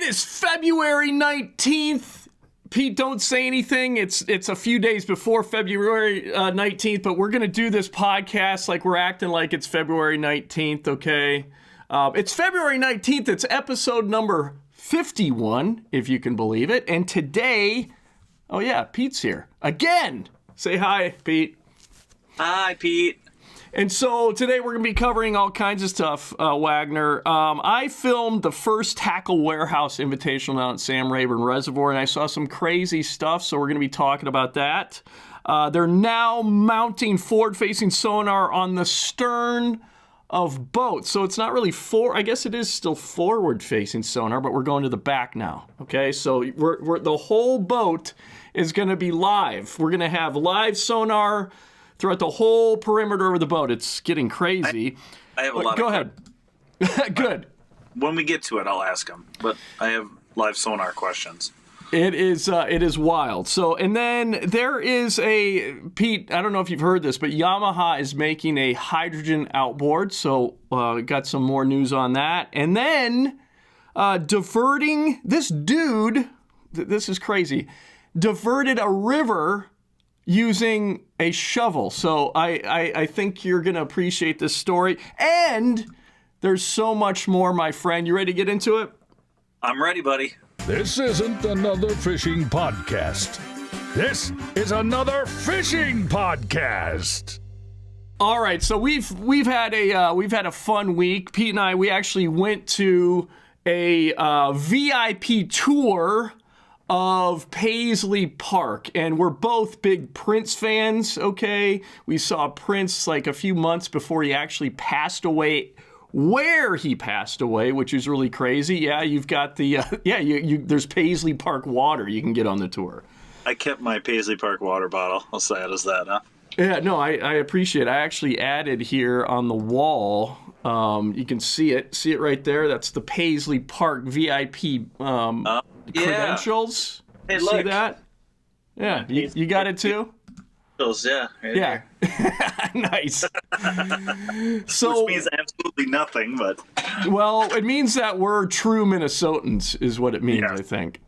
is February 19th. Pete, don't say anything. It's a few days before February 19th, but we're going to do this podcast like we're acting like it's February 19th, okay? It's February 19th. It's episode number 51, if you can believe it. And today, oh yeah, Pete's here. Again! Say hi, Pete. Hi, Pete. And so today we're going to be covering all kinds of stuff, Wagner. I filmed the first Tackle Warehouse Invitational out at Rayburn Reservoir, and I saw some crazy stuff, so we're going to be talking about that. They're now mounting forward-facing sonar on the stern of boats. So it's not really I guess it is still forward-facing sonar, but we're going to the back now. Okay, so the whole boat is going to be live. We're going to have live sonar throughout the whole perimeter of the boat. It's getting crazy. I have a lot Go of ahead. Good. When we get to it, I'll ask them. But I have live sonar questions. It is wild. So, and then there is Pete, I don't know if you've heard this, but Yamaha is making a hydrogen outboard. So, got some more news on that. And then, diverting, this dude, this is crazy, diverted a river using a shovel. So I think you're going to appreciate this story. And there's so much more, my friend. You ready to get into it? I'm ready, buddy. This isn't another fishing podcast. This is another fishing podcast. All right, so we've had a fun week. Pete and I, we actually went to a VIP tour of Paisley Park, and we're both big Prince fans, okay? We saw Prince like a few months before he actually passed away, where he passed away, which is really crazy. Yeah, you've got the, there's Paisley Park water you can get on the tour. I kept my Paisley Park water bottle. How sad is that, huh? Yeah, no, I appreciate it. I actually added here on the wall, you can see it right there. That's the Paisley Park VIP credentials. Hey, see that? Yeah, you got it too? Yeah. Yeah. Nice. So, which means absolutely nothing, but well, it means that we're true Minnesotans is what it means, yeah. I think.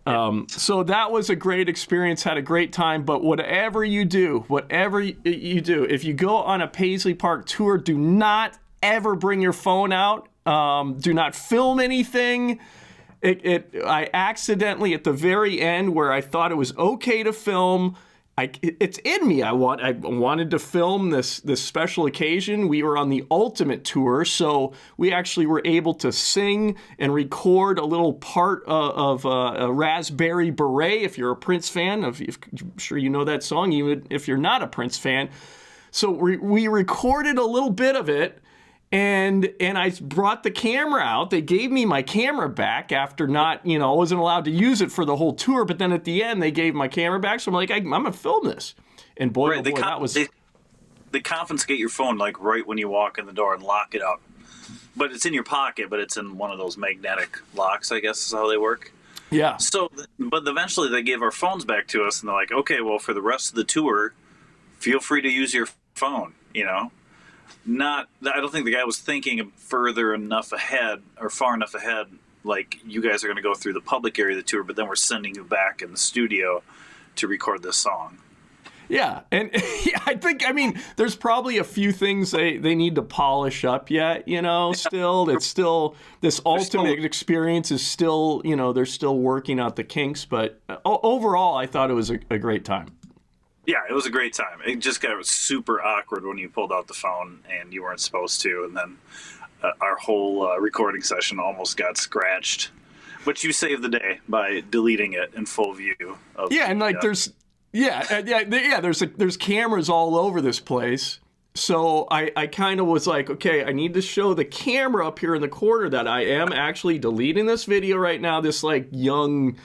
So that was a great experience, had a great time, but whatever you do, if you go on a Paisley Park tour, do not ever bring your phone out. Do not film anything. I accidentally, at the very end where I thought it was okay to film, it's in me. I wanted to film this special occasion. We were on the Ultimate Tour, so we actually were able to sing and record a little part of a Raspberry Beret. If you're a Prince fan, I'm sure you know that song, even if you're not a Prince fan. So we recorded a little bit of it. And I brought the camera out. They gave me my camera back after I wasn't allowed to use it for the whole tour. But then at the end, they gave my camera back. So I'm like, I'm going to film this. And boy, right, that was... They confiscate your phone, like, right when you walk in the door and lock it up. But it's in your pocket, but it's in one of those magnetic locks, I guess is how they work. Yeah. So, but eventually they gave our phones back to us, and they're like, okay, well, for the rest of the tour, feel free to use your phone, I don't think the guy was thinking far enough ahead, like you guys are going to go through the public area of the tour, but then we're sending you back in the studio to record this song. Yeah, and I think, there's probably a few things they need to polish up yet, still. It's still, this ultimate experience is still, they're still working out the kinks, but overall, I thought it was a great time. Yeah, it was a great time. It just got super awkward when you pulled out the phone and you weren't supposed to, and then our whole recording session almost got scratched. But you saved the day by deleting it in full view. There's cameras all over this place. So I kind of was like, okay, I need to show the camera up here in the corner that I am actually deleting this video right now. This young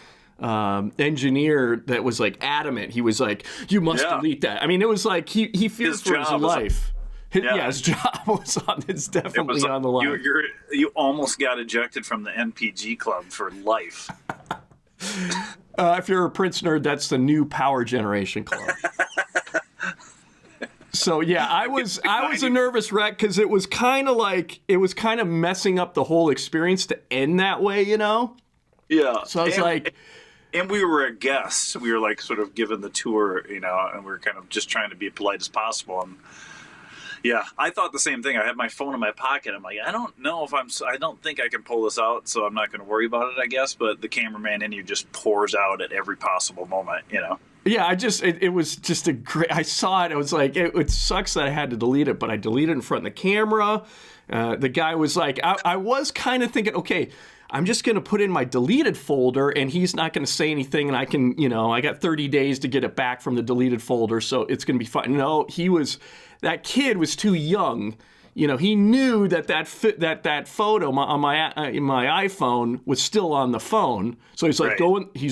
engineer that was adamant. He was like, you must delete that. It was like he feared for his life. His job was it's definitely on the line. You almost got ejected from the NPG club for life. If you're a Prince nerd, that's the new Power Generation club. So yeah, I was a nervous wreck because it was kind of messing up the whole experience to end that way, Yeah. So I was like, and we were a guest. We were like sort of given the tour, you know, and we were kind of just trying to be polite as possible. And yeah, I thought the same thing. I had my phone in my pocket. I'm like, I don't know if I don't think I can pull this out, so I'm not going to worry about it, I guess. But the cameraman in you just pours out at every possible moment, you know? Yeah, it was just a great, I saw it. It was like, it sucks that I had to delete it, but I deleted it in front of the camera. The guy was like, I was kind of thinking, okay, I'm just going to put in my deleted folder and he's not going to say anything and I can, you know, I got 30 days to get it back from the deleted folder, so it's going to be fine. No, that kid was too young. You know, he knew that photo on my iPhone was still on the phone. So he's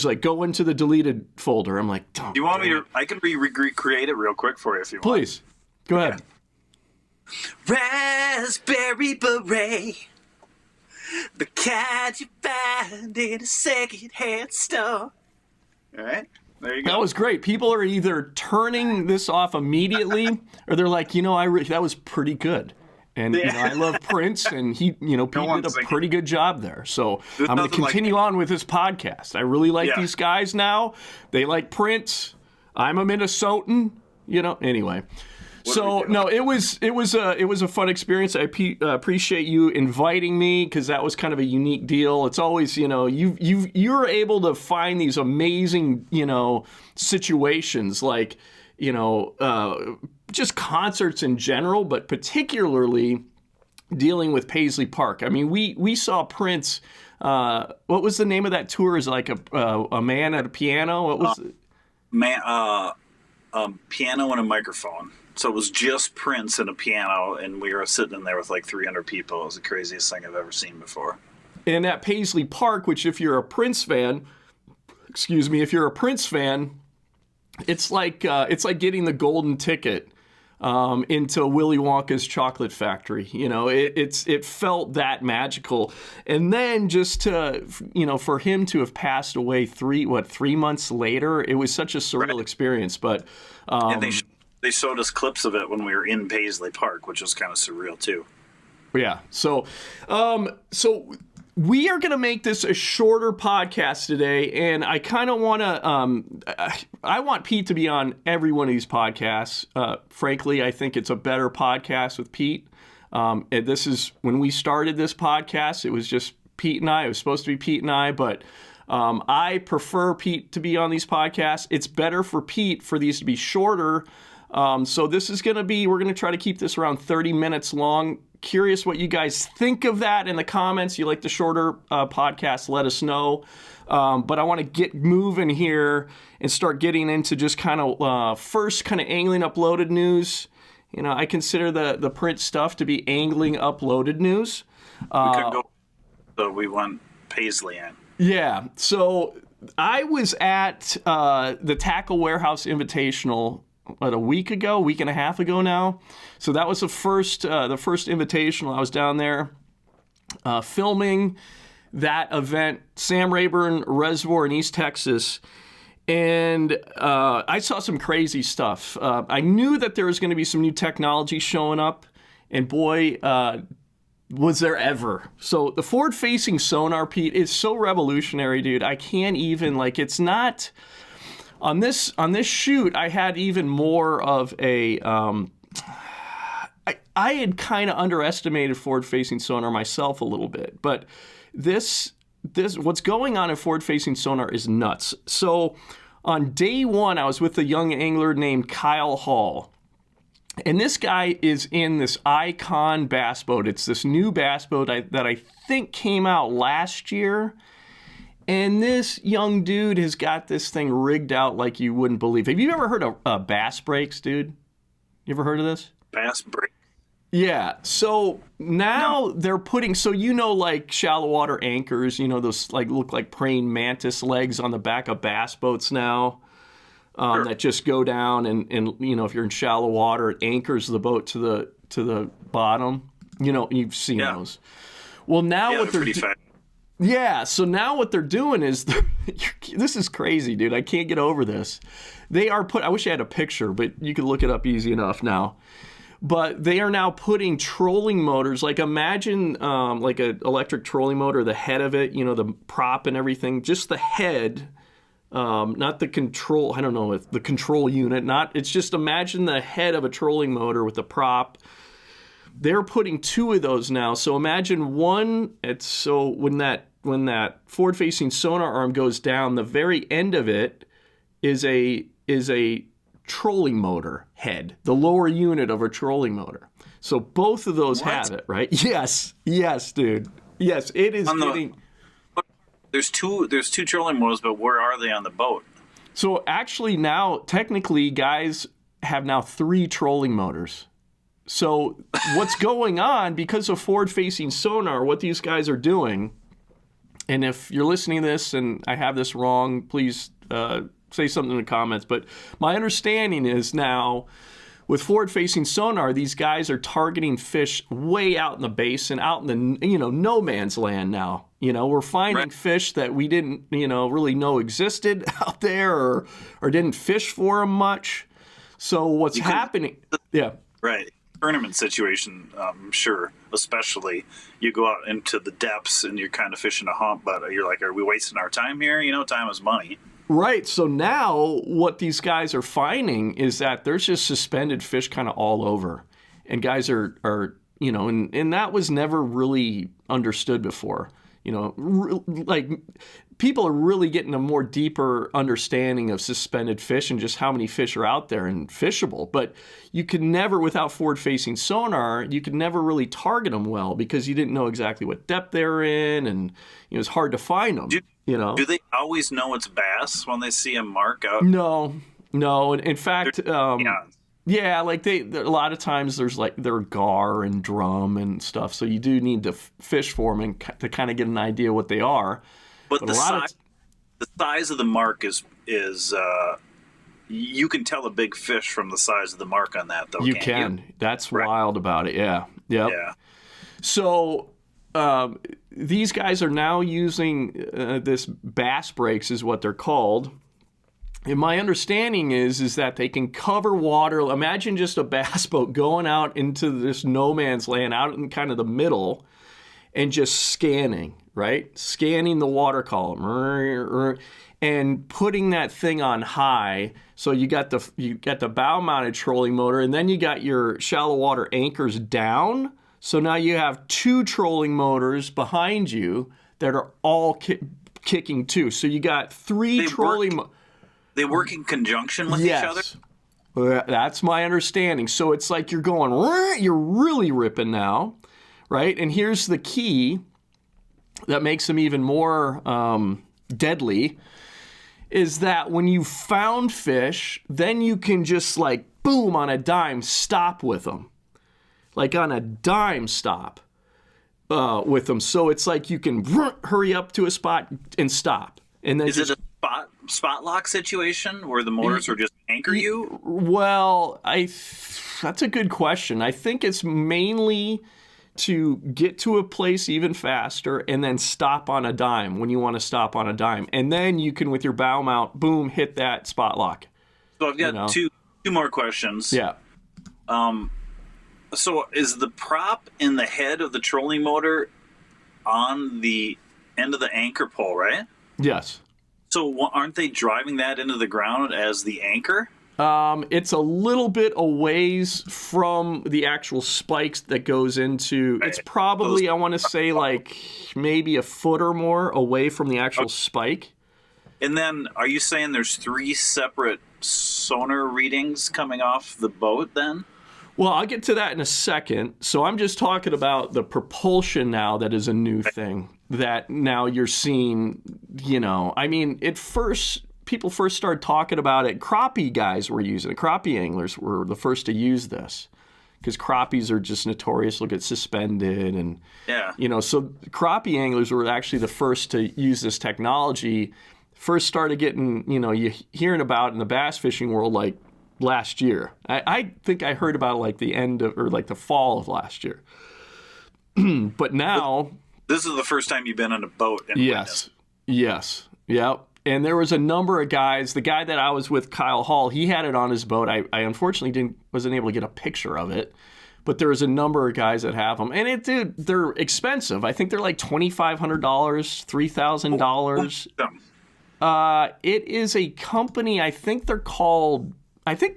like, go into the deleted folder. I'm like, do you want me to? I can recreate it real quick for you if you want. Please, go ahead. Raspberry beret, the kind you find in a secondhand store. All right. There you go. That was great. People are either turning this off immediately or they're like, you know, that was pretty good. And you know, I love Prince, and he, you know, Pete did a pretty good job there. So I'm going to continue on with this podcast. I really like these guys now. They like Prince. I'm a Minnesotan. You know. Anyway, so no, it was a fun experience. I appreciate you inviting me because that was kind of a unique deal. It's always, you know, you're able to find these amazing, you know, situations like, you know, just concerts in general, but particularly dealing with Paisley Park. I mean, we saw Prince. What was the name of that tour? Is like a man at a piano? What was it? Piano and a microphone. So it was just Prince and a piano, and we were sitting in there with like 300 people. It was the craziest thing I've ever seen before. And at Paisley Park, which if you're a Prince fan, it's like getting the golden ticket into Willy Wonka's chocolate factory. You know, it felt that magical. And then just to, you know, for him to have passed away 3 months later, it was such a surreal experience. But and they showed us clips of it when we were in Paisley Park, which was kind of surreal too. Yeah. So we are going to make this a shorter podcast today, and I kind of want to, I want Pete to be on every one of these podcasts. Frankly, I think it's a better podcast with Pete. And this is, when we started this podcast, it was just Pete and I. It was supposed to be Pete and I, but I prefer Pete to be on these podcasts. It's better for Pete for these to be shorter. So this is going to be, we're going to try to keep this around 30 minutes long. Curious what you guys think of that in the comments. You like the shorter podcast, let us know. But I want to get moving here and start getting into just kind of first kind of angling uploaded news. You know, I consider the print stuff to be angling uploaded news. So we went Paisley in. Yeah. So I was at the Tackle Warehouse Invitational a week and a half ago now. So that was the first Invitational. I was down there filming that event, Sam Rayburn Reservoir in East Texas. And I saw some crazy stuff. I knew that there was going to be some new technology showing up. And boy, was there ever. So the forward-facing sonar, Pete, is so revolutionary, dude. I can't even, like, it's not... On this shoot, I had even more of a... I had kind of underestimated forward-facing sonar myself a little bit. But this what's going on in forward-facing sonar is nuts. So on day one, I was with a young angler named Kyle Hall. And this guy is in this Icon bass boat. It's this new bass boat that I think came out last year. And this young dude has got this thing rigged out like you wouldn't believe. Have you ever heard of bass breaks, dude? You ever heard of this? Bass break. Yeah. So now they're putting, so you know, like shallow water anchors, you know, those like look like praying mantis legs on the back of bass boats now. Sure. That just go down and you know, if you're in shallow water, it anchors the boat to the bottom. You know, you've seen those. Well, now what they're doing. Yeah, so now what they're doing is, this is crazy, dude. I can't get over this. They are I wish I had a picture, but you could look it up easy enough now. But they are now putting trolling motors, like imagine like an electric trolling motor, the head of it, the prop and everything, just the head, not the control, I don't know, the control unit, it's just imagine the head of a trolling motor with the prop. They're putting 2 of those now. So imagine one, when that forward-facing sonar arm goes down, the very end of it is a trolling motor head, the lower unit of a trolling motor. So both of those have it, right? Yes, dude. Yes, it is getting... There's two trolling motors, but where are they on the boat? So actually now, technically, guys have now 3 trolling motors. So what's going on, because of forward-facing sonar, what these guys are doing, and if you're listening to this and I have this wrong, please say something in the comments, but my understanding is now with forward-facing sonar, these guys are targeting fish way out in the basin, out in the no man's land now. We're finding fish that we didn't really know existed out there or didn't fish for them much. So what's happening? Yeah. Right. Tournament situation, I'm sure, especially you go out into the depths and you're kind of fishing a hump, but you're like, are we wasting our time here? Time is money. Right. So now what these guys are finding is that there's just suspended fish kind of all over. And guys are and that was never really understood before. Like people are really getting a more deeper understanding of suspended fish and just how many fish are out there and fishable. But you could never, without forward-facing sonar, you could never really target them well because you didn't know exactly what depth they're in, and it's hard to find them. Do they always know it's bass when they see a mark out? No. In fact, yeah, like a lot of times there's they're gar and drum and stuff, so you do need to fish for them and to kind of get an idea what they are. But the size of the mark is you can tell a big fish from the size of the mark on that, though. You can. That's wild about it. Yeah. Yep. Yeah. So these guys are now using this bass brakes, is what they're called. And my understanding is that they can cover water. Imagine just a bass boat going out into this no man's land, out in kind of the middle, and just scanning, right? Scanning the water column and putting that thing on high. So you got the bow-mounted trolling motor, and then you got your shallow water anchors down. So now you have 2 trolling motors behind you that are all kicking too. So you got 3 trolling motors. They work in conjunction with each other? That's my understanding. So it's like you're really ripping now, right? And here's the key that makes them even more deadly, is that when you found fish, then you can just boom, on a dime, stop with them. Like on a dime stop with them. So it's like you can hurry up to a spot and stop. And then is it a spot lock situation where the motors are just anchor you? Well, that's a good question. I think it's mainly to get to a place even faster and then stop on a dime when you want to stop on a dime. And then you can, with your bow mount, boom, hit that spot lock. So I've got two more questions. Yeah. So is the prop in the head of the trolling motor on the end of the anchor pole, right? Yes. So aren't they driving that into the ground as the anchor? It's a little bit a ways from the actual spikes that goes into. It's probably, I want to say, maybe a foot or more away from the actual spike. And then, are you saying there's 3 separate sonar readings coming off the boat then? Well, I'll get to that in a second. So I'm just talking about the propulsion now that is a new thing that now you're seeing, people first started talking about it. Crappie guys were using it. Crappie anglers were the first to use this because crappies are just notorious. They'll get suspended. And, so crappie anglers were actually the first to use this technology. First started getting, you hearing about it in the bass fishing world last year. I think I heard about it the end of, or the fall of last year. But now... This is the first time you've been on a boat. And yes. Yep. And there was a number of guys. The guy that I was with, Kyle Hall, he had it on his boat. I unfortunately wasn't able to get a picture of it, but there was a number of guys that have them. And they're expensive. I think they're like $2,500, $3,000. It is a company. I think they're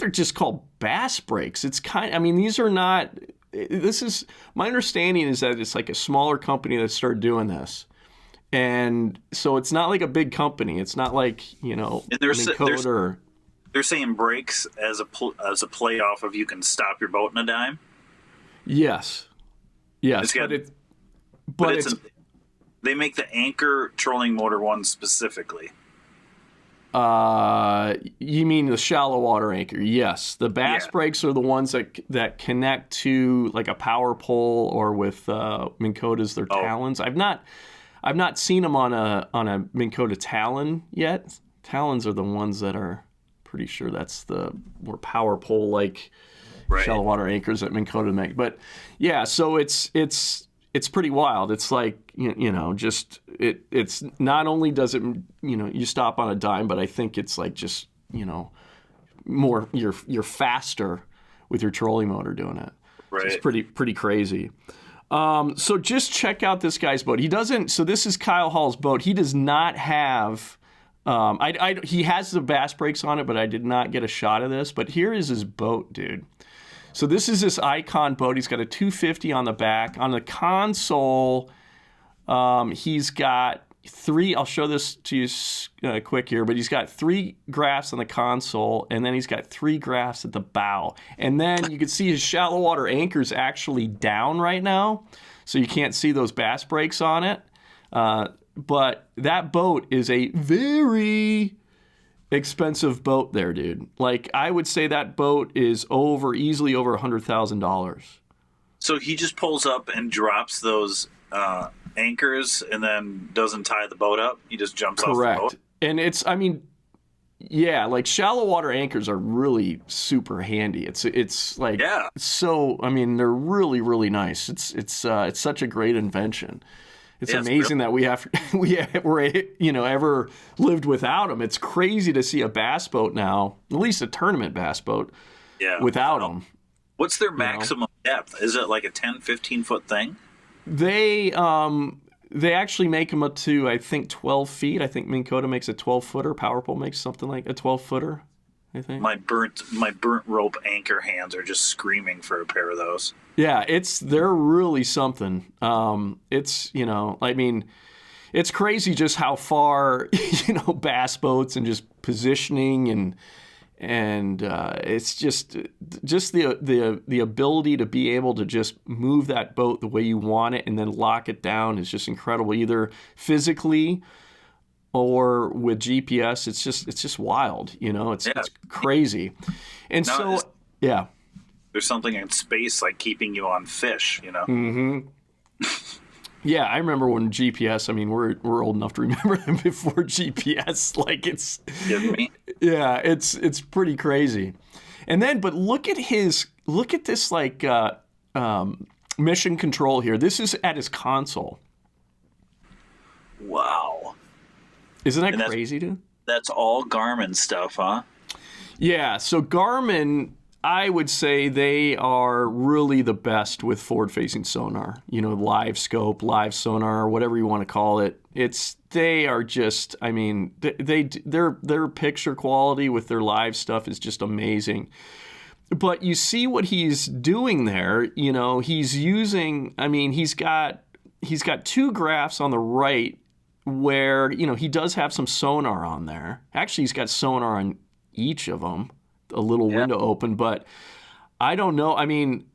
just called Bass Breaks. These are not. This is my understanding is that it's like a smaller company that started doing this. And so it's not like a big company. It's not like, they're saying breaks as a play off of you can stop your boat in a dime. Yes. They make the anchor trolling motor one specifically. You mean the shallow water anchor? Yes. The bass breaks are the ones that connect to like a power pole or with Minn Kotas, their talons. I've not seen them on a Minn Kota Talon yet. Talons are the ones that are pretty sure that's the more power pole like shallow water anchors that Minn Kota make. But yeah, so it's pretty wild. It's like it's not only does it you stop on a dime, but I think it's like just more you're faster with your trolling motor doing it. Right. So it's pretty crazy. So just check out this guy's boat. So this is Kyle Hall's boat. He does not have, he has the bass brakes on it, but I did not get a shot of this. But here is his boat, dude. So this is this Icon boat. He's got a 250 on the back. On the console, he's got I'll show this to you quick here, but he's got 3 graphs on the console, and then he's got 3 graphs at the bow. And then you can see his shallow water anchor's actually down right now, so you can't see those bass brakes on it. But that boat is a very expensive boat there, dude. Like, I would say that boat is easily over $100,000. So he just pulls up and drops those anchors and then doesn't tie the boat up. He just jumps off the boat. And like shallow water anchors are really super handy. It's like so. I mean, they're really really nice. It's such a great invention. It's amazing that we ever lived without them. It's crazy to see a bass boat now, at least a tournament bass boat, without them. What's their maximum depth? Is it like a 10, 15 foot thing? They actually make them up to, I think, 12 feet. I think Minn Kota makes a 12-footer. Powerpole makes something like a 12-footer, I think. My burnt rope anchor hands are just screaming for a pair of those. Yeah, they're really something. It's crazy just how far, bass boats and just positioning and it's just the ability to be able to just move that boat the way you want it and then lock it down is just incredible, either physically or with GPS. It's just wild, it's crazy. And there's something in space like keeping you on fish, Mm-hmm. Yeah, I remember when GPS. I mean, we're old enough to remember them before GPS. Like it's, yeah, it's pretty crazy. And then, but look at this like mission control here. This is at his console. Wow, isn't that crazy, dude? That's all Garmin stuff, huh? Yeah. So Garmin, I would say they are really the best with forward-facing sonar. Livescope, live sonar, whatever you want to call it. They are just, I mean, their picture quality with their live stuff is just amazing. But you see what he's doing there. He's using. I mean, he's got 2 graphs on the right where he does have some sonar on there. Actually, he's got sonar on each of them. A little window open, but I don't know. I mean,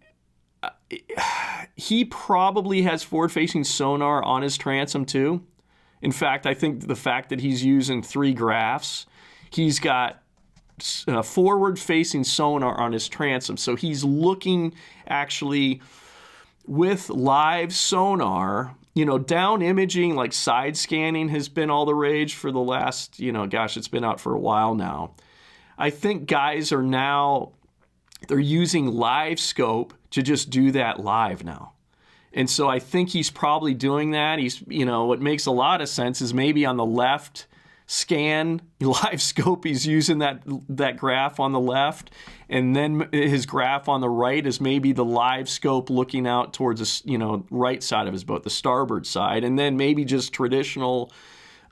he probably has forward-facing sonar on his transom too. In fact, I think the fact that he's using 3 graphs, he's got forward-facing sonar on his transom. So he's looking actually with live sonar. Down imaging, like side scanning has been all the rage for the last, it's been out for a while now. I think guys are now, they're using livescope to just do that live now. And so I think he's probably doing that. What makes a lot of sense is maybe on the left scan live scope. He's using that graph on the left, and then his graph on the right is maybe the live scope looking out towards the right side of his boat, the starboard side, and then maybe just traditional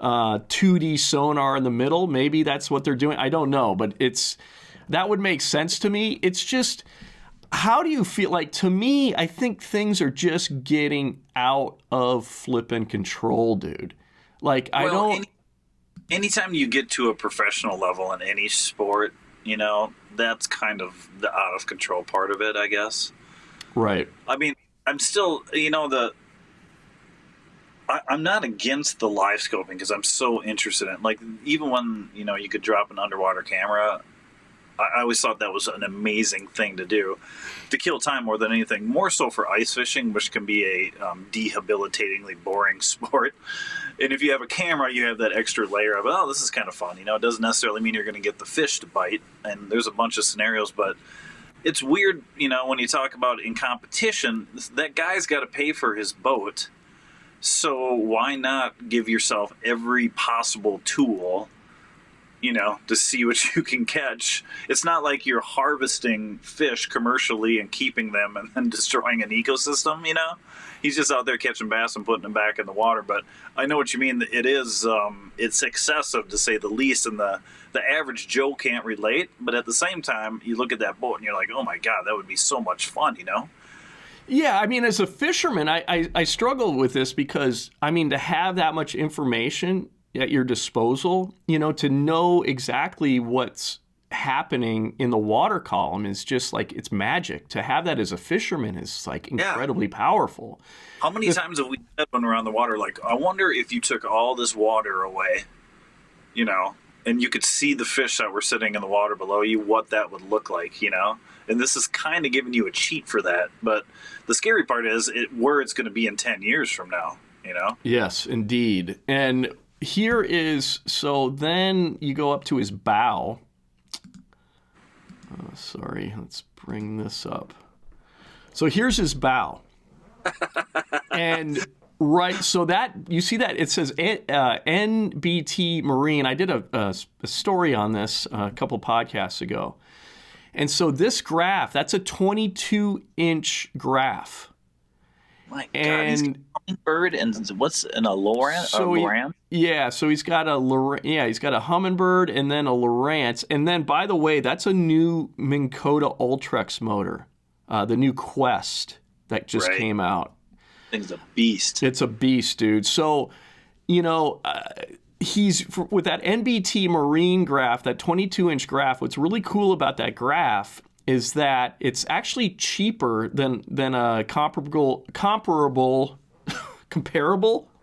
2D sonar in the middle. Maybe that's what they're doing. I don't know, but that would make sense to me. It's just, how do you feel? Like, to me, I think things are just getting out of flipping control, dude. Like, I don't. Anytime you get to a professional level in any sport, that's kind of the out of control part of it, I guess. Right. I mean, I'm still, I'm not against the live scoping because I'm so interested in, like, even when, you could drop an underwater camera, I always thought that was an amazing thing to do, to kill time more than anything, more so for ice fishing, which can be a debilitatingly boring sport. And if you have a camera, you have that extra layer of, oh, this is kind of fun. It doesn't necessarily mean you're going to get the fish to bite, and there's a bunch of scenarios, but it's weird, when you talk about in competition, that guy's got to pay for his boat, so why not give yourself every possible tool to see what you can catch? It's not like you're harvesting fish commercially and keeping them and then destroying an ecosystem, He's just out there catching bass and putting them back in the water. But I know what you mean. It is, it's excessive, to say the least, and the average Joe can't relate. But at the same time, you look at that boat and you're like, oh my God, that would be so much fun, Yeah, I mean, as a fisherman, I struggle with this because, I mean, to have that much information at your disposal, to know exactly what's happening in the water column is just like, it's magic. To have that as a fisherman is like incredibly powerful. How many times have we said when we're on the water, like, I wonder if you took all this water away, and you could see the fish that were sitting in the water below you, what that would look like, And this is kind of giving you a cheat for that. But the scary part is where it's going to be in 10 years from now, Yes, indeed. And here is, so then you go up to his bow. Sorry, let's bring this up. So here's his bow. And right, so that, you see that it says NBT Marine. I did a story on this a couple podcasts ago. And so this graph, that's a 22-inch graph. My God, he's got a hummingbird and what's in a Lowrance? Yeah, so he's got a hummingbird and then a Lowrance. And then, by the way, that's a new Minn Kota Ultrex motor, the new Quest that just came out. Thing's a beast. It's a beast, dude. So, he's with that NBT Marine graph, that 22-inch graph. What's really cool about that graph is that it's actually cheaper than a comparable.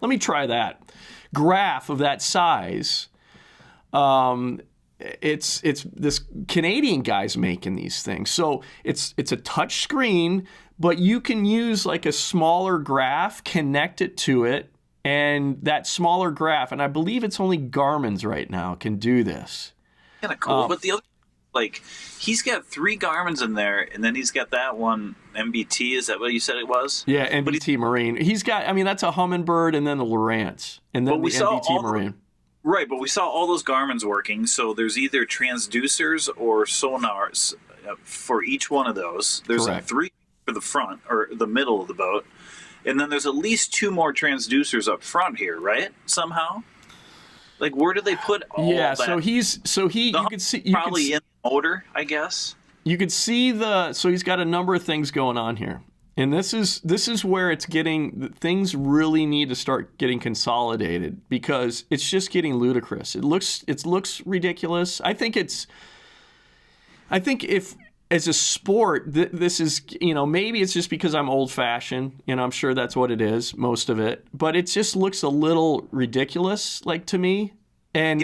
Let me try that. Graph of that size. It's this Canadian guy's making these things. So it's a touch screen, but you can use like a smaller graph, connect it to it, and that smaller graph, and I believe it's only Garmin's right now, can do this. Kind of cool, but the other, like, he's got 3 Garmin's in there, and then he's got that one, MBT, is that what you said it was? Yeah, MBT Marine. He's got, I mean, that's a Humminbird and then the Lowrance, and then the MBT Marine. Right, but we saw all those Garmin's working, so there's either transducers or sonars for each one of those. There's Correct. 3 for the front, or the middle of the boat, and then there's at least 2 more transducers up front here, right? Somehow? Like, where do they put all that? You could see... Probably in the motor, I guess. You could see so he's got a number of things going on here. And this is where it's getting, things really need to start getting consolidated because it's just getting ludicrous. It looks ridiculous. I think if as a sport, this is, maybe it's just because I'm old fashioned, I'm sure that's what it is, most of it, but it just looks a little ridiculous, like, to me. Can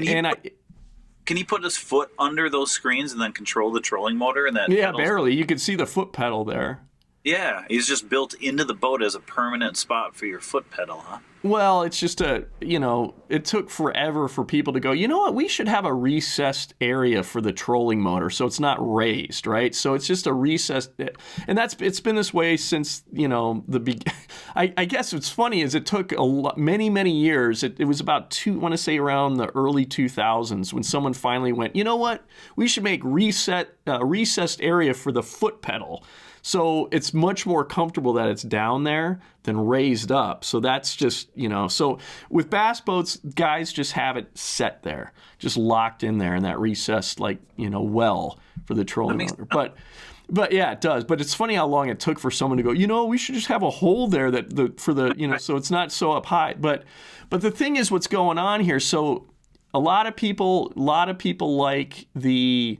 he put his foot under those screens and then control the trolling motor and that? Yeah, barely. You could see the foot pedal there. Yeah, he's just built into the boat as a permanent spot for your foot pedal, huh? Well, it's just it took forever for people to go, you know what, we should have a recessed area for the trolling motor so it's not raised, right? So it's just a recessed, and it's been this way since, I guess what's funny is it took many years. It was about I want to say around the early 2000s when someone finally went, you know what, we should make recessed area for the foot pedal. So it's much more comfortable that it's down there than raised up. So that's just, so with bass boats, guys just have it set there, just locked in there in that recessed, well for the trolling motor. But yeah, it does. But it's funny how long it took for someone to go, we should just have a hole there so it's not so up high. But the thing is what's going on here. So a lot of people like the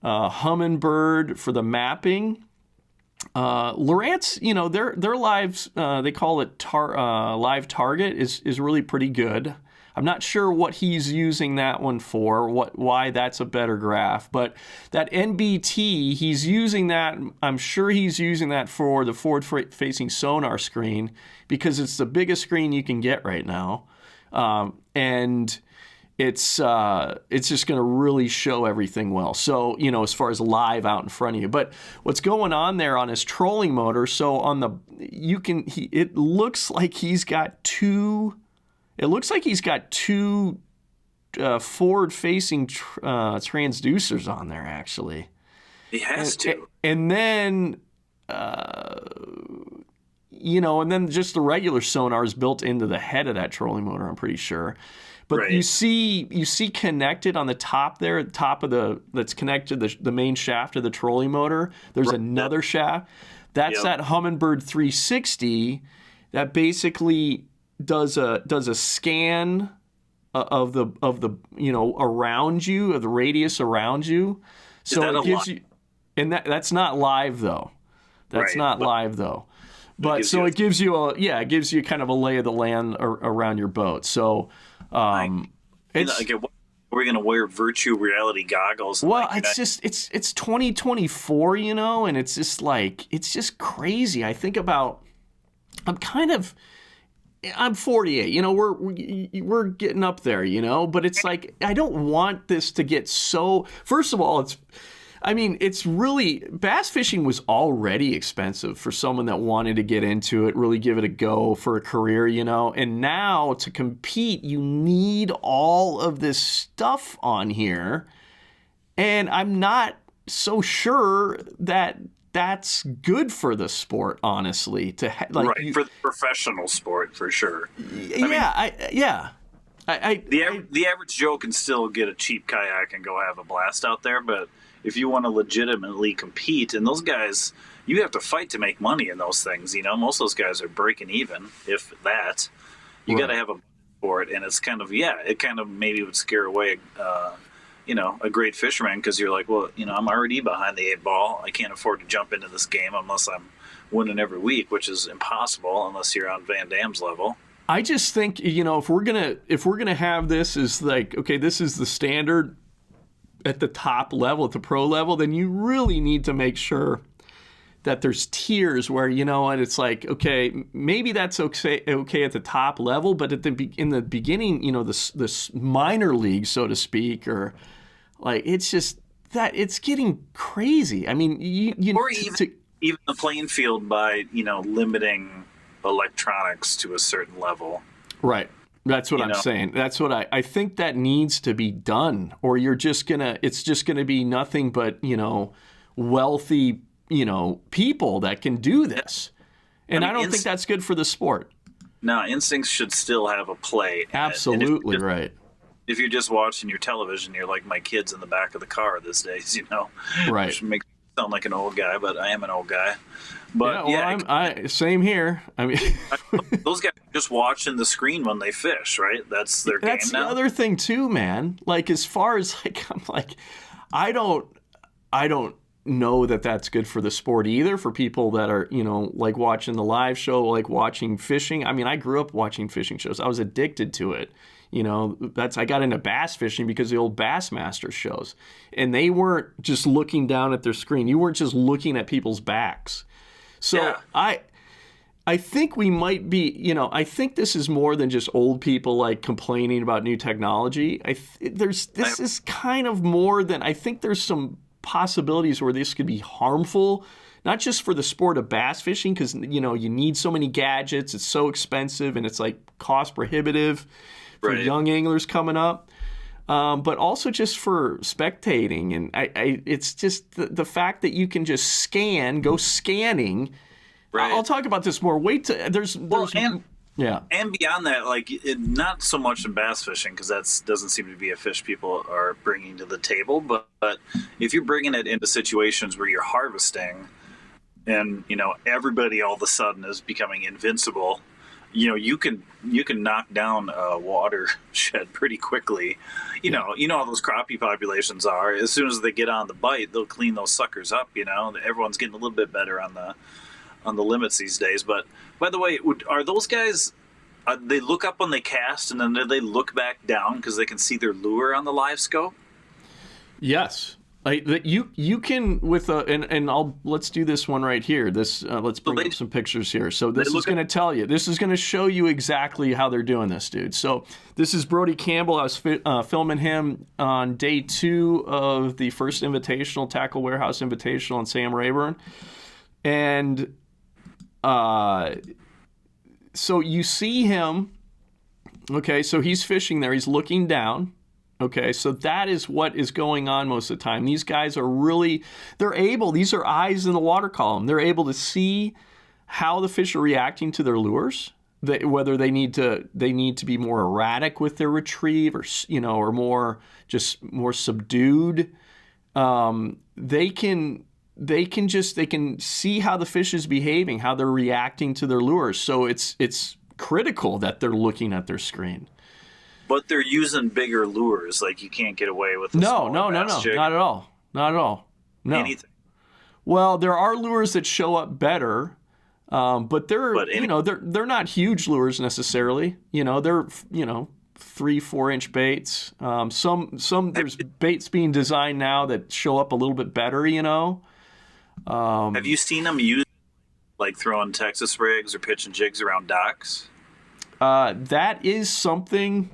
Humminbird for the mapping. Lowrance, their lives, they call it live target is really pretty good. I'm not sure what he's using that one for, why that's a better graph, but that NBT, he's using that. I'm sure he's using that for the forward-facing sonar screen because it's the biggest screen you can get right now, and it's just going to really show everything well. So, as far as live out in front of you. But what's going on there on his trolling motor, so on it looks like he's got two forward-facing transducers on there, actually. He has to. And then, and then just the regular sonar is built into the head of that trolling motor, I'm pretty sure. But right. you see connected on the top there, that's connected to the main shaft of the trolling motor. There's another shaft. That's that Humminbird 360 that basically does a scan of the around you, of the radius around you. So it gives you, and that's not live though. That's not live though. But so it gives you it gives you kind of a lay of the land around your boat. So. Are we going to wear virtual reality goggles? Well, it's 2024, and it's just crazy. I think about, I'm 48, we're getting up there, but it's like, I don't want this to get so, first of all, it's really, bass fishing was already expensive for someone that wanted to get into it, really give it a go for a career, and now to compete, you need all of this stuff on here. And I'm not so sure that that's good for the sport, honestly, for the professional sport, for sure. The average Joe can still get a cheap kayak and go have a blast out there, but if you want to legitimately compete, and those guys, you have to fight to make money in those things. Most of those guys are breaking even, if that. You got to have a for it, and it's it kind of maybe would scare away, a great fisherman because you're like, well, I'm already behind the 8 ball. I can't afford to jump into this game unless I'm winning every week, which is impossible unless you're on Van Dam's level. I just think, if we're gonna have this as like, okay, this is the standard at the top level, at the pro level, then you really need to make sure that there's tiers where, it's like, okay, maybe that's okay at the top level, but in the beginning, the minor league, so to speak, or like, it's just that it's getting crazy. I mean, even the playing field by, limiting electronics to a certain level. Right. That's what I'm saying. That's what I think that needs to be done, or it's just gonna be nothing but, wealthy, people that can do this. And I don't think that's good for the sport. No, instincts should still have a play. Absolutely right. If you're just watching your television, you're like my kids in the back of the car these days, Right. Which makes me sound like an old guy, but I am an old guy. But same here. I mean, those guys are just watching the screen when they fish, right? That's their game now. That's the other thing too, man. Like, as far as I'm like, I don't know that that's good for the sport either. For people that are, like watching the live show, like watching fishing. I mean, I grew up watching fishing shows. I was addicted to it. I got into bass fishing because of the old Bassmaster shows, and they weren't just looking down at their screen. You weren't just looking at people's backs. So I think we might be, I think this is more than just old people like complaining about new technology. This is kind of more than, I think there's some possibilities where this could be harmful, not just for the sport of bass fishing, because, you need so many gadgets, it's so expensive, and it's like cost prohibitive for young anglers coming up. But also just for spectating. And it's just the fact that you can just go scanning. Right. I'll talk about this more. Wait till and beyond that, like not so much in bass fishing, because that doesn't seem to be a fish people are bringing to the table. But if you're bringing it into situations where you're harvesting, and everybody all of a sudden is becoming invincible, you can knock down a watershed pretty quickly. You know how those crappie populations are. As soon as they get on the bite, they'll clean those suckers up. Everyone's getting a little bit better on the limits these days. But by the way, are those guys? They look up when they cast, and then do they look back down because they can see their lure on the live scope? Yes. You can with let's do this one right here. Let's bring up some pictures here. So this is going to tell you. This is going to show you exactly how they're doing this, dude. So this is Brody Campbell. I was filming him on day 2 of the first Invitational, Tackle Warehouse Invitational in Sam Rayburn, and so you see him. Okay, so he's fishing there. He's looking down. Okay, so that is what is going on most of the time. These guys are these are eyes in the water column. They're able to see how the fish are reacting to their lures, whether they need to be more erratic with their retrieve, or more subdued. They can see how the fish is behaving, how they're reacting to their lures. So it's critical that they're looking at their screen. But they're using bigger lures, like you can't get away with. No, not at all. No. Anything. Well, there are lures that show up better, but they're not huge lures necessarily. They're 3-4 inch baits. Some there's baits being designed now that show up a little bit better. Have you seen them use like throwing Texas rigs or pitching jigs around docks? That is something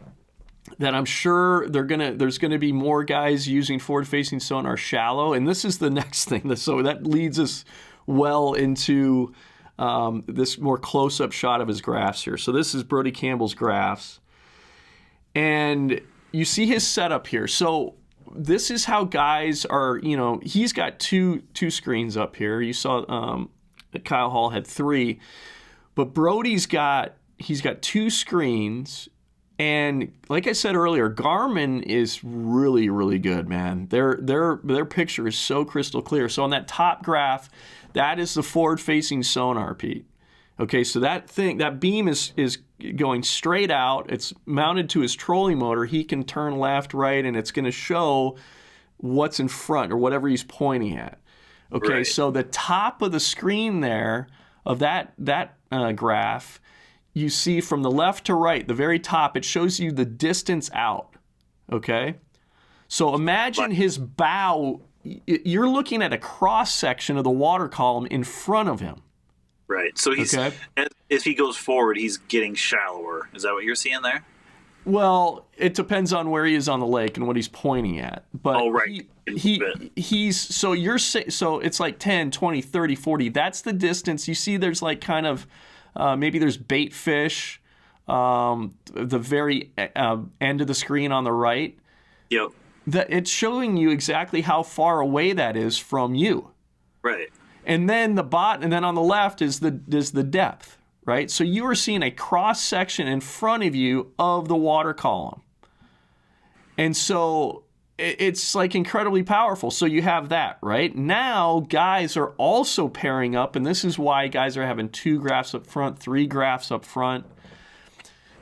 that I'm sure there's gonna be more guys using forward-facing sonar shallow, and this is the next thing. So that leads us well into this more close-up shot of his graphs here. So this is Brody Campbell's graphs, and you see his setup here. So this is how guys are. He's got two screens up here. You saw Kyle Hall had 3, but Brody's got 2 screens. And like I said earlier, Garmin is really, really good, man. Their picture is so crystal clear. So on that top graph, that is the forward-facing sonar, Pete. Okay, so that beam is going straight out. It's mounted to his trolling motor. He can turn left, right, and it's going to show what's in front or whatever he's pointing at. Okay, right. So the top of the screen there of that graph, you see from the left to right, the very top, it shows you the distance out, okay? So imagine his bow, you're looking at a cross-section of the water column in front of him. Right, so if he goes forward, he's getting shallower. Is that what you're seeing there? Well, it depends on where he is on the lake and what he's pointing at. But so it's like 10, 20, 30, 40. That's the distance. You see there's like kind of, maybe there's bait fish, the very end of the screen on the right. Yep. It's showing you exactly how far away that is from you. Right. And then and then on the left is the depth, right? So you are seeing a cross section in front of you of the water column. And so it's like incredibly powerful. So you have that, right? Now guys are also pairing up, and this is why guys are having 2 graphs up front, 3 graphs up front.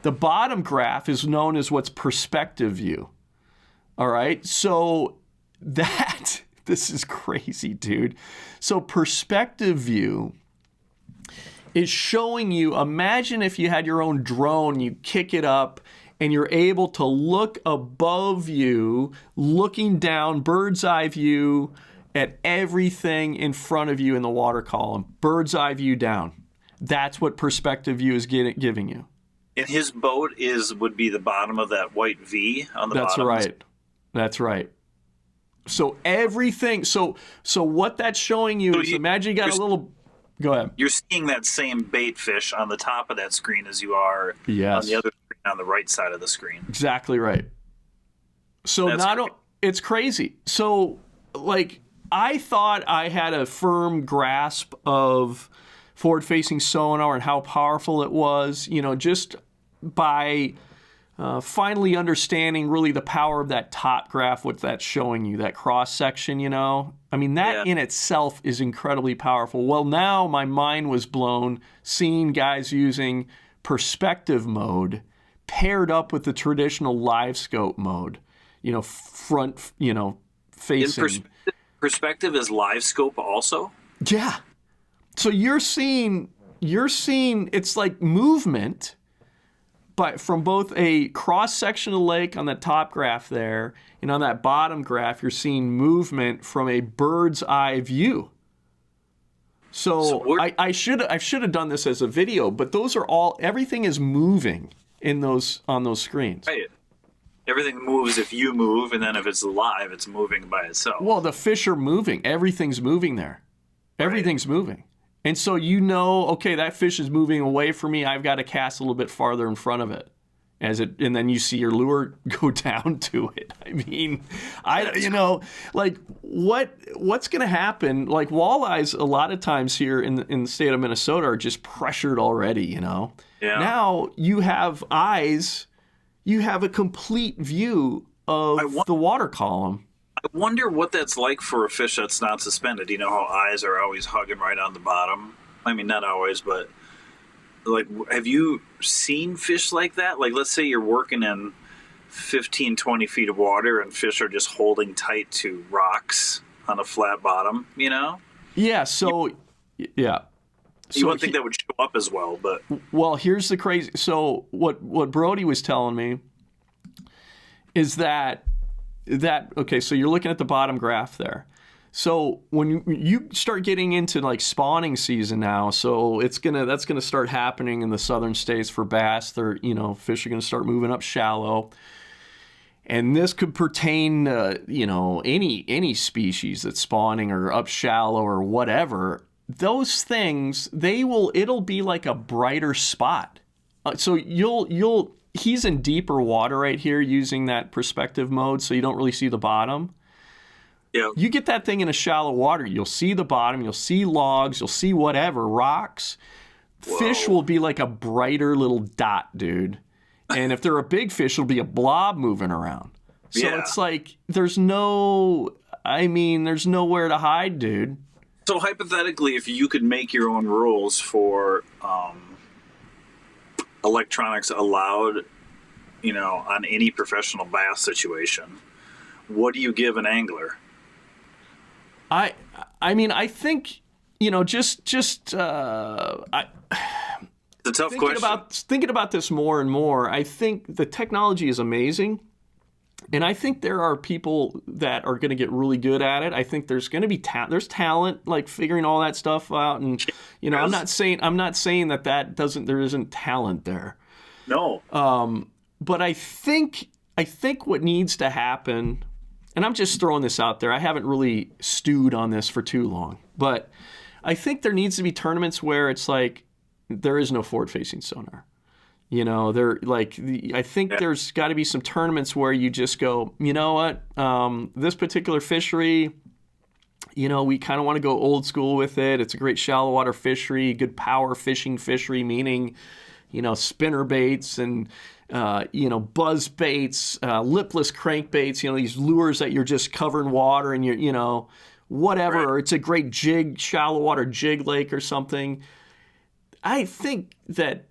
The bottom graph is known as what's perspective view. All right? So this is crazy, dude. So perspective view is showing you, imagine if you had your own drone, you kick it up, and you're able to look above you, looking down, bird's eye view at everything in front of you in the water column. Bird's eye view down. That's what perspective view is giving you. And his boat would be the bottom of that white V on the bottom. That's right. That's right. So everything. So what that's showing you is, imagine you got a little. Go ahead. You're seeing that same bait fish on the top of that screen as you are on the other screen on the right side of the screen. Exactly right. So it's crazy. So like I thought I had a firm grasp of forward-facing sonar and how powerful it was, just by finally understanding really the power of that top graph, what that's showing you, that cross-section, I mean, that in itself is incredibly powerful. Well, now my mind was blown seeing guys using perspective mode paired up with the traditional livescope mode, front, facing. Perspective is livescope also? Yeah. So you're seeing it's like movement, but from both a cross-section of the lake on the top graph there, and on that bottom graph, you're seeing movement from a bird's eye view. So I should have done this as a video, but everything is moving on those screens. Right. Everything moves if you move, and then if it's live, it's moving by itself. Well, the fish are moving. Everything's moving there. Everything's moving. And so okay, that fish is moving away from me. I've got to cast a little bit farther in front of it, and then you see your lure go down to it. I mean, what's going to happen? Like walleyes, a lot of times here in the state of Minnesota are just pressured already. Yeah. Now you have eyes. You have a complete view of the water column. I wonder what that's like for a fish that's not suspended. You know how eyes are always hugging right on the bottom? I mean, not always, but like, have you seen fish like that? Like, let's say you're working in 15, 20 feet of water and fish are just holding tight to rocks on a flat bottom, Yeah, so, yeah. You wouldn't think that would show up as well, but... Well, here's the crazy... So what Brody was telling me is that okay, so you're looking at the bottom graph there. So when you start getting into like spawning season now, so that's gonna start happening in the southern states for bass. Fish are gonna start moving up shallow. And this could pertain to, any species that's spawning or up shallow or whatever. Those things, it'll be like a brighter spot. So he's in deeper water right here using that perspective mode, so you don't really see the bottom. Yeah. You get that thing in a shallow water, you'll see the bottom, you'll see logs, you'll see whatever, rocks. Whoa. Fish will be like a brighter little dot, dude. And if they're a big fish, it'll be a blob moving around. So it's like there's nowhere to hide, dude. So hypothetically, if you could make your own rules for electronics allowed, on any professional bass situation, what do you give an angler? I think, it's a tough question. Thinking about this more and more, I think the technology is amazing. And I think there are people that are going to get really good at it. I think there's going to be there's talent, like figuring all that stuff out. And I'm not saying there isn't talent there. No. But I think what needs to happen, and I'm just throwing this out there. I haven't really stewed on this for too long, but I think there needs to be tournaments where it's like there is no forward-facing sonar. I think there's got to be some tournaments where you just go, you know what, this particular fishery, we kind of want to go old school with it. It's a great shallow water fishery, good power fishing fishery, meaning, spinner baits and, buzz baits, lipless crankbaits, these lures that you're just covering water and you're, whatever. Right. Or it's a great jig, shallow water jig lake or something. I think that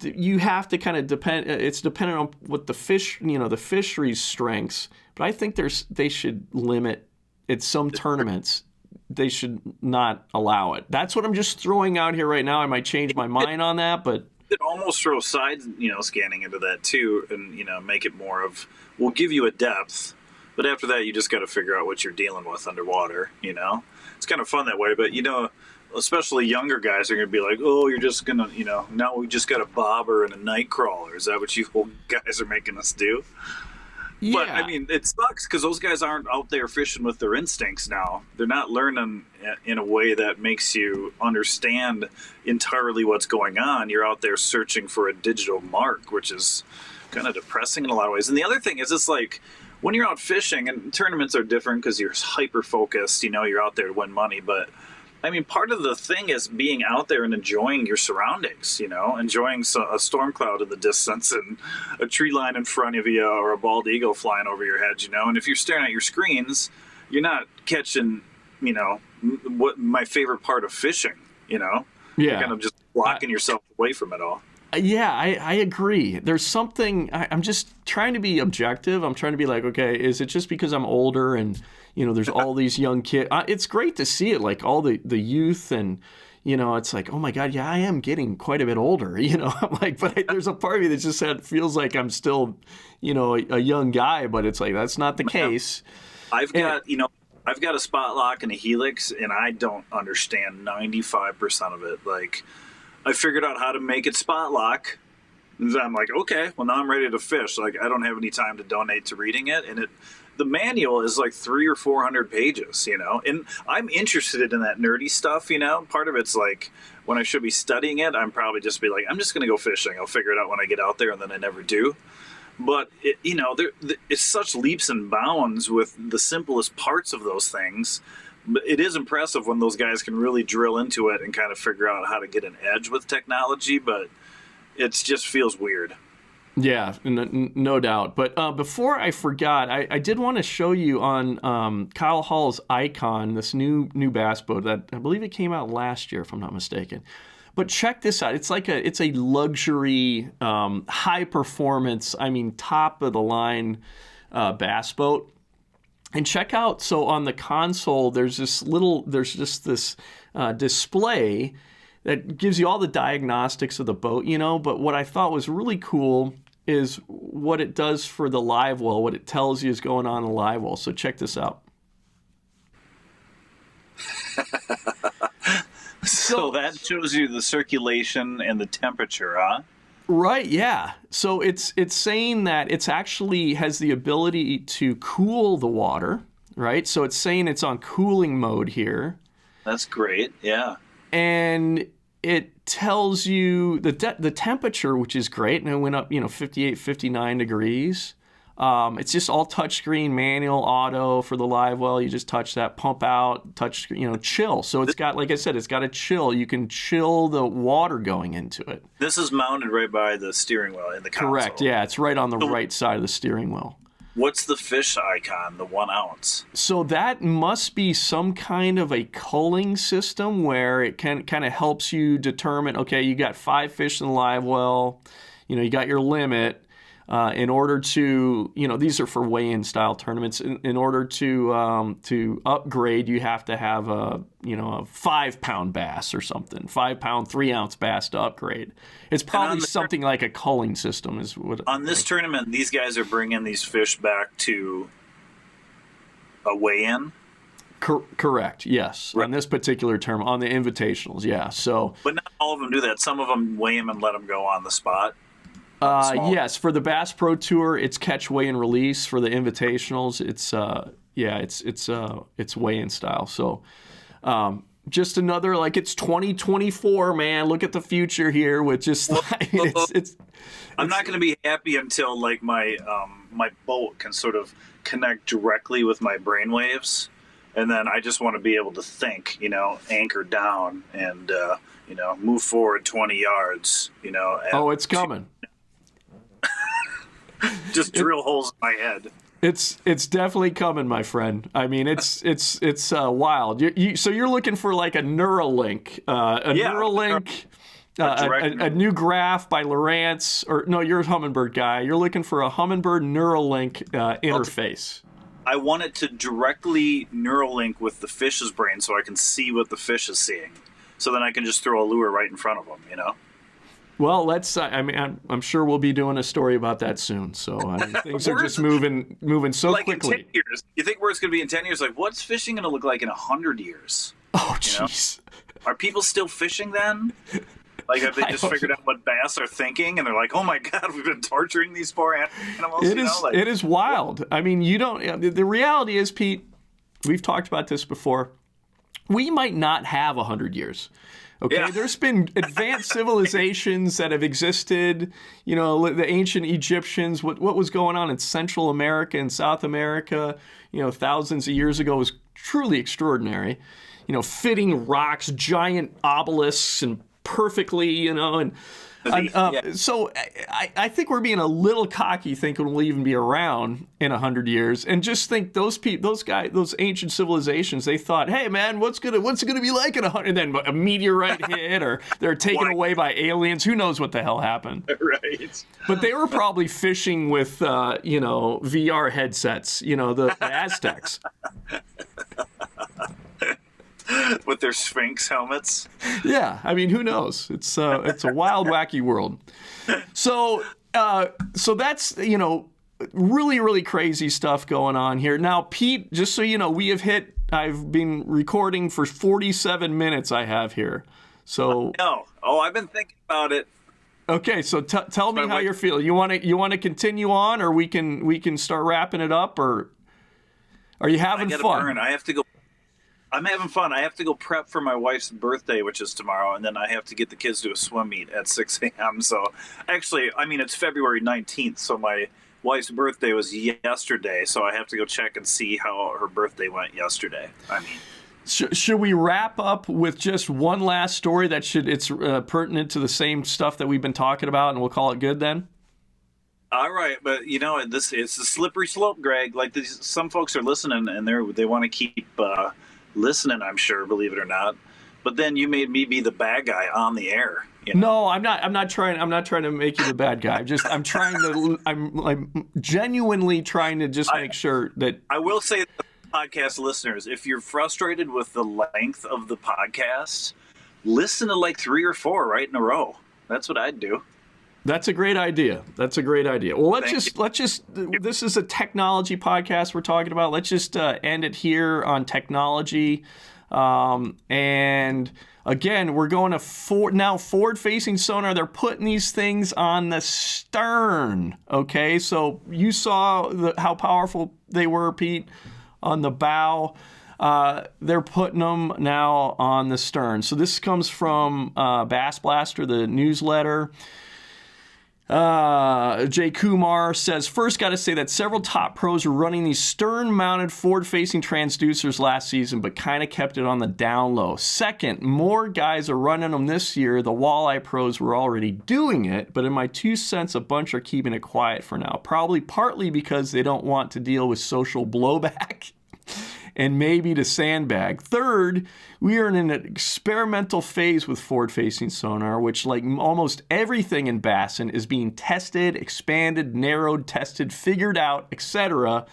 you have to kind of it's dependent on what the fish, the fishery's strengths, but I think they should limit at some tournaments. They should not allow it. That's what I'm just throwing out here right now. I might change my mind on that, but it almost throw side, scanning into that too, and make it more of, we'll give you a depth, but after that you just got to figure out what you're dealing with underwater. It's kind of fun that way. But especially younger guys are going to be like, oh, you're just going to, now we just got a bobber and a night crawler. Is that what you old guys are making us do? Yeah. But, I mean, it sucks because those guys aren't out there fishing with their instincts now. They're not learning in a way that makes you understand entirely what's going on. You're out there searching for a digital mark, which is kind of depressing in a lot of ways. And the other thing is, it's like when you're out fishing, and tournaments are different because you're hyper-focused, you're out there to win money. But, I mean, part of the thing is being out there and enjoying your surroundings, enjoying a storm cloud in the distance and a tree line in front of you or a bald eagle flying over your head, And if you're staring at your screens, you're not catching, what my favorite part of fishing, Yeah. You're kind of just blocking yourself away from it all. Yeah, I agree. There's something, I'm just trying to be objective. I'm trying to be like, okay, is it just because I'm older and, there's all these young kids? It's great to see it, like all the youth and, it's like, oh my God, yeah, I am getting quite a bit older, I'm like, but there's a part of me that just feels like I'm still, a young guy, but it's like, that's not the case. I've got a spot lock and a helix and I don't understand 95% of it. Like, I figured out how to make it spot lock. And I'm like, okay, well, now I'm ready to fish. Like, I don't have any time to donate to reading it. And the manual is like 300 or 400 pages, And I'm interested in that nerdy stuff, Part of it's like when I should be studying it, I'm probably just be like, I'm just going to go fishing. I'll figure it out when I get out there, and then I never do. But, it's such leaps and bounds with the simplest parts of those things. But it is impressive when those guys can really drill into it and kind of figure out how to get an edge with technology, but it just feels weird. Yeah, no doubt. But before I forgot, I did want to show you on Kyle Hall's Icon, this new bass boat that I believe it came out last year, if I'm not mistaken. But check this out. It's a luxury, high performance, top of the line bass boat. And check out, so on the console, there's just this display that gives you all the diagnostics of the boat, But what I thought was really cool is what it does for the live well, what it tells you is going on in the live well. So check this out. So that shows you the circulation and the temperature, huh? Right, yeah. So it's saying that it's actually has the ability to cool the water, right? So it's saying it's on cooling mode here. That's great, yeah. And it tells you the temperature, which is great, and it went up, 58, 59 degrees. It's just all touchscreen, manual, auto for the live well. You just touch that, pump out, touch, chill. So it's got, like I said, it's got a chill. You can chill the water going into it. This is mounted right by the steering wheel in the console. Correct, yeah. It's right on the right side of the steering wheel. What's the fish icon, the 1 ounce? So that must be some kind of a culling system where it kind of helps you determine, okay, you got 5 fish in the live well, you got your limit. In order to, these are for weigh-in style tournaments. In order to upgrade, you have to have a 5-pound bass or something, 5-pound, 3-ounce bass to upgrade. It's probably something like a culling system is what. On this tournament, these guys are bringing these fish back to a weigh-in. Correct. Yes. Right. On this particular term, on the invitationals, yeah. So. But not all of them do that. Some of them weigh them and let them go on the spot. Yes, for the Bass Pro Tour, it's catch, weigh, and release. For the invitationals, it's weigh-in style. So, just another it's 2024, man. Look at the future here with just I'm not going to be happy until my my boat can sort of connect directly with my brainwaves, and then I just want to be able to think, anchor down and move forward 20 yards, And it's coming. Just drill holes in my head. It's definitely coming, my friend. I mean, it's wild. So you're looking for like a Neuralink, a new graph by Lowrance, or no, you're a Humminbird guy. You're looking for a Humminbird Neuralink interface. I want it to directly Neuralink with the fish's brain, so I can see what the fish is seeing. So then I can just throw a lure right in front of them, Well, let's. I'm sure we'll be doing a story about that soon. So things are just moving so quickly. In 10 years, you think where it's going to be in 10 years? Like, what's fishing going to look like in 100 years? Oh, jeez. Are people still fishing then? Like, have they just figured out what bass are thinking, and they're like, "Oh my God, we've been torturing these poor animals." It is wild. I mean, you don't. The reality is, Pete, we've talked about this before. We might not have 100 years. Okay, Yeah. There's been advanced civilizations that have existed. You know, the ancient Egyptians. What was going on in Central America and South America, you know, thousands of years ago was truly extraordinary. You know, fitting rocks, giant obelisks, and perfectly, you know, and so I think we're being a little cocky thinking we'll even be around in 100 years, and just think those ancient civilizations, they thought, hey man, what's it gonna be like in 100? And then a meteorite hit, or they're taken away by aliens. Who knows what the hell happened? Right. But they were probably fishing with you know, VR headsets. You know, the Aztecs. With their Sphinx helmets. Yeah, I mean, who knows? It's a wild, wacky world. So that's, you know, really, really crazy stuff going on here. Now, Pete, just so you know, I've been recording for 47 minutes. I have here. So. No. Oh, I've been thinking about it. Okay, so tell me how you're feeling. You want to continue on, or we can start wrapping it up, or are you having fun? I have to go. I'm having fun. I have to go prep for my wife's birthday, which is tomorrow, and then I have to get the kids to a swim meet at 6 a.m. So, actually, I mean, it's February 19th, so my wife's birthday was yesterday, so I have to go check and see how her birthday went yesterday. I mean, should we wrap up with just one last story it's pertinent to the same stuff that we've been talking about, and we'll call it good then? All right, but you know, it's a slippery slope, Greg. Like, some folks are listening, and they want to keep listening, I'm sure, believe it or not. But then you made me be the bad guy on the air. You know? No, I'm not trying to make you the bad guy. I'm genuinely trying to just make sure that I will say to the podcast listeners, if you're frustrated with the length of the podcast, listen to like 3 or 4 right in a row. That's what I'd do. That's a great idea. Well, let's just this is a technology podcast we're talking about. Let's just end it here on technology. And again, we're going to forward-facing sonar. They're putting these things on the stern. Okay, so you saw how powerful they were, Pete, on the bow. They're putting them now on the stern. So this comes from Bass Blaster, the newsletter. Jay Kumar says, first got to say that several top pros were running these stern-mounted forward-facing transducers last season, but kind of kept it on the down low. Second, more guys are running them this year. The walleye pros were already doing it, but in my 2 cents, a bunch are keeping it quiet for now. Probably partly because they don't want to deal with social blowback and maybe to sandbag. Third, we are in an experimental phase with forward-facing sonar, which, like almost everything in Bassin, is being tested, expanded, narrowed, tested, figured out, etc.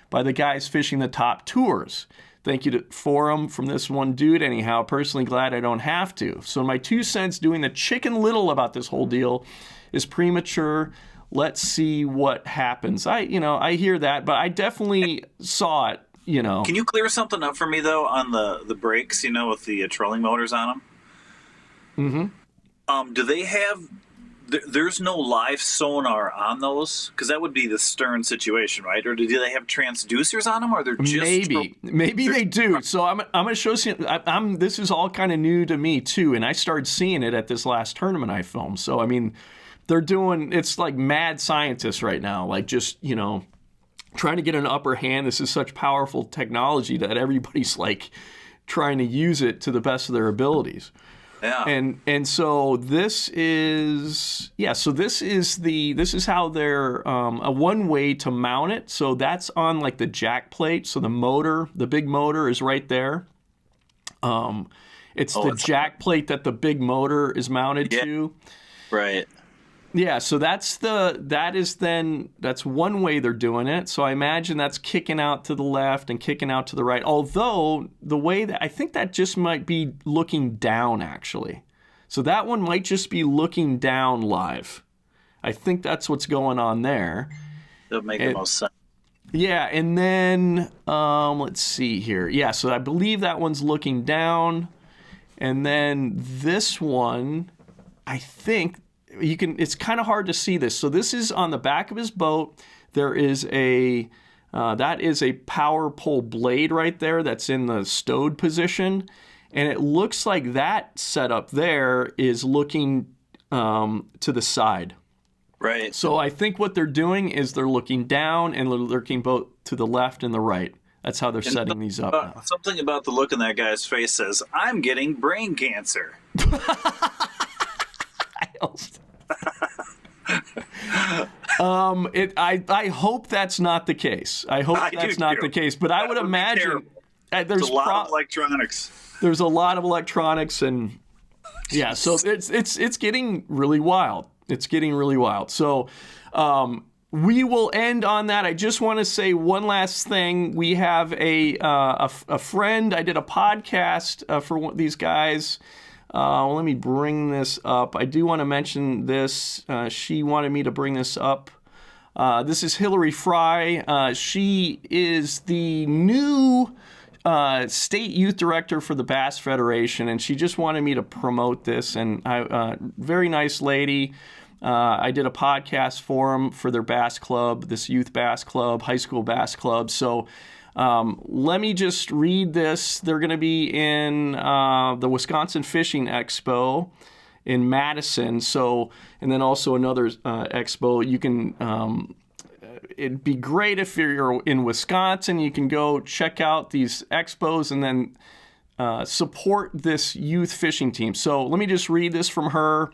by the guys fishing the top tours. Thank you to Forum from this one dude. Anyhow, personally glad I don't have to. So my 2 cents doing the chicken little about this whole deal is premature. Let's see what happens. I hear that, but I definitely saw it. You know. Can you clear something up for me, though, on the brakes, you know, with the trolling motors on them? Mm-hmm. Do they have... There's no live sonar on those? Because that would be the stern situation, right? Or do they have transducers on them, or they're just... Maybe they do. So I'm going to show you... This is all kind of new to me, too, and I started seeing it at this last tournament I filmed. So, I mean, they're doing... It's like mad scientists right now, like just, you know... trying to get an upper hand. This is such powerful technology that everybody's like trying to use it to the best of their abilities. Yeah. And so this is this is how they're a one way to mount it. So that's on like the jack plate. So the big motor is right there. It's the jack plate that the big motor is mounted to. Right. Yeah, so that's one way they're doing it. So I imagine that's kicking out to the left and kicking out to the right. Although the way that I think that just might be looking down actually. So that one might just be looking down live. I think that's what's going on there. That would make the most sense. Yeah, and then let's see here. Yeah, so I believe that one's looking down. And then this one, I think it's kind of hard to see this. So this is on the back of his boat. There is that is a power pole blade right there that's in the stowed position. And it looks like that setup there is looking to the side. Right. So I think what they're doing is they're looking down and they're looking both to the left and the right. That's how they're setting these up now. Something about the look in that guy's face says, "I'm getting brain cancer." I hope that's not the case. I hope that's not the case. But I would imagine there's a lot of electronics. There's a lot of electronics, and yeah, so it's getting really wild. It's getting really wild. So we will end on that. I just want to say one last thing. We have a friend. I did a podcast for these guys. Let me bring this up. I do want to mention this. She wanted me to bring this up. This is Hillary Fry. She is the new state youth director for the Bass Federation, and she just wanted me to promote this. And very nice lady. I did a podcast for them for their bass club, this youth bass club, high school bass club. So let me just read this. They're going to be in the Wisconsin Fishing Expo in Madison. So, and then also another expo. You can. It'd be great if you're in Wisconsin. You can go check out these expos and then support this youth fishing team. So let me just read this from her.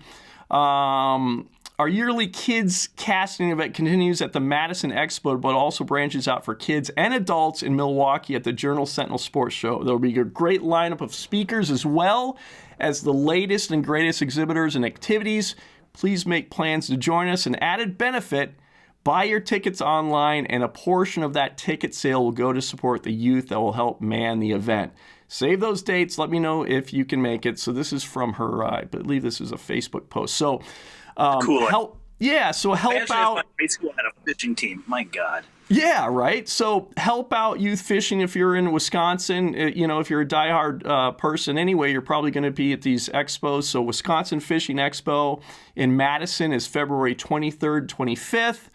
Our yearly kids casting event continues at the Madison Expo, but also branches out for kids and adults in Milwaukee at the Journal-Sentinel Sports Show. There will be a great lineup of speakers as well as the latest and greatest exhibitors and activities. Please make plans to join us. An added benefit, buy your tickets online, and a portion of that ticket sale will go to support the youth that will help man the event. Save those dates. Let me know if you can make it. So this is from her, I believe this is a Facebook post. So cool. Help out. My high school had a fishing team. My God. Yeah, right. So help out youth fishing if you're in Wisconsin. If you're a diehard person anyway, you're probably going to be at these expos. So Wisconsin Fishing Expo in Madison is February 23rd, 25th.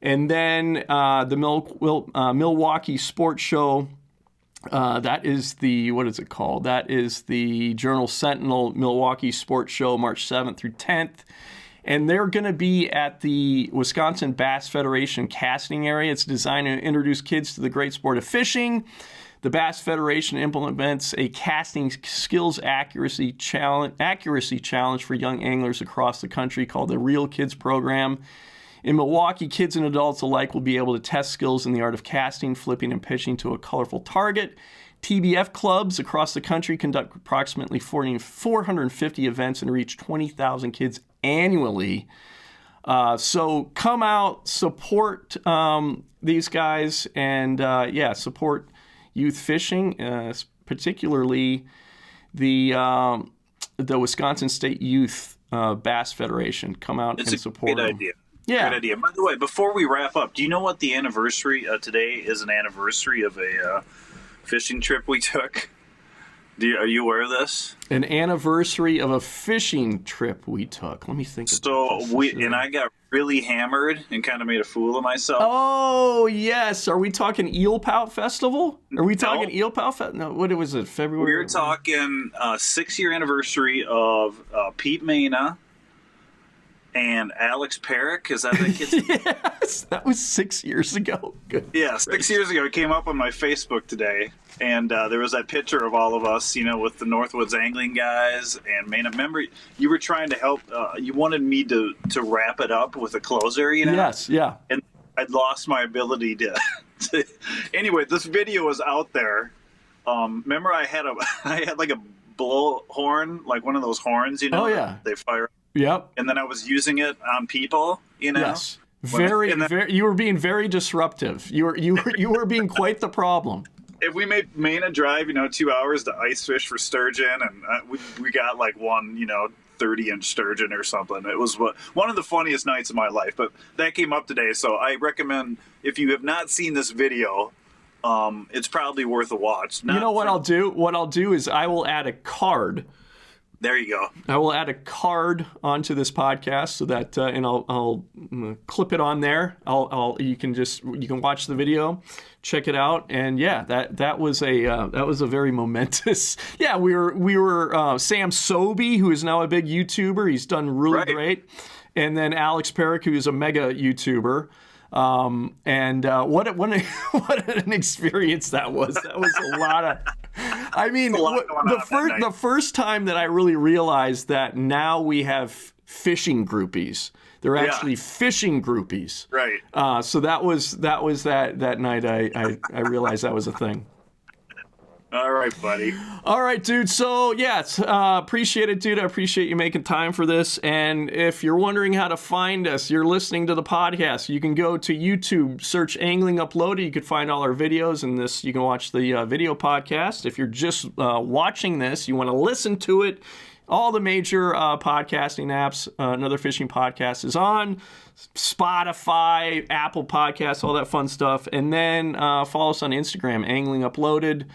And then the Milwaukee Sports Show, that is the, what is it called? That is the Journal-Sentinel Milwaukee Sports Show, March 7th through 10th. And they're going to be at the Wisconsin Bass Federation casting area. It's designed to introduce kids to the great sport of fishing. The Bass Federation implements a casting skills accuracy challenge for young anglers across the country called the Real Kids Program. In Milwaukee, kids and adults alike will be able to test skills in the art of casting, flipping, and pitching to a colorful target. TBF clubs across the country conduct approximately 450 events and reach 20,000 kids annually. So come out, support these guys, and support youth fishing, particularly the Wisconsin State Youth Bass Federation. Come out and support them. It's a great idea. Yeah. Great idea. By the way, before we wrap up, do you know what the anniversary today is? An anniversary of a fishing trip we took. Are you aware of this? An anniversary of a fishing trip we took. Let me think. I got really hammered and kind of made a fool of myself. Oh yes, are we talking Eel Pout Festival? Are we talking Eel Pout Festival? No, what was it? February. We were talking 6-year anniversary of Pete Wagner and Alex Perrick. Is that the kid's name? Yes, that was 6 years ago. Good. Yeah, 6 years ago. It came up on my Facebook today, and there was that picture of all of us, with the Northwoods angling guys. And man, I remember you were trying to help. You wanted me to wrap it up with a closer, Yes, yeah. And I'd lost my ability to. Anyway, this video is out there. Remember, I had like a blow horn, like one of those horns, Oh yeah. They fire. Yep. And then I was using it on people, Yes. Very. You were being very disruptive. You were being quite the problem. If we made Maine a drive, 2 hours to ice fish for sturgeon, and we got like one, 30-inch sturgeon or something. It was one of the funniest nights of my life. But that came up today, so I recommend, if you have not seen this video, it's probably worth a watch. You know what I'll do? What I'll do is I will add a card. There you go. I will add a card onto this podcast so that, and I'll clip it on there. You can watch the video, check it out, and yeah, that was a very momentous. Yeah, we were Sam Sobey, who is now a big YouTuber. He's done really great, and then Alex Perrick, who is a mega YouTuber. And what an experience that was. That was a lot of. I mean, the first time that I really realized that now we have fishing groupies. They're actually fishing groupies. Right. So that was that night I realized that was a thing. All right, buddy. All right, dude. So, appreciate it, dude. I appreciate you making time for this. And if you're wondering how to find us, you're listening to the podcast, you can go to YouTube, search Angling Uploaded. You can find all our videos, and you can watch the video podcast. If you're just watching this, you want to listen to it, all the major podcasting apps, Another Fishing Podcast is on Spotify, Apple Podcasts, all that fun stuff. And then follow us on Instagram, Angling Uploaded.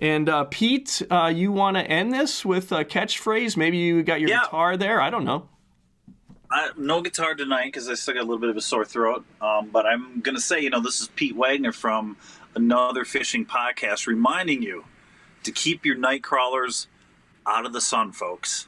And Pete, you want to end this with a catchphrase? Maybe you got your guitar there. I don't know. No guitar tonight because I still got a little bit of a sore throat. But I'm going to say, this is Pete Wagner from Another Fishing Podcast reminding you to keep your night crawlers out of the sun, folks.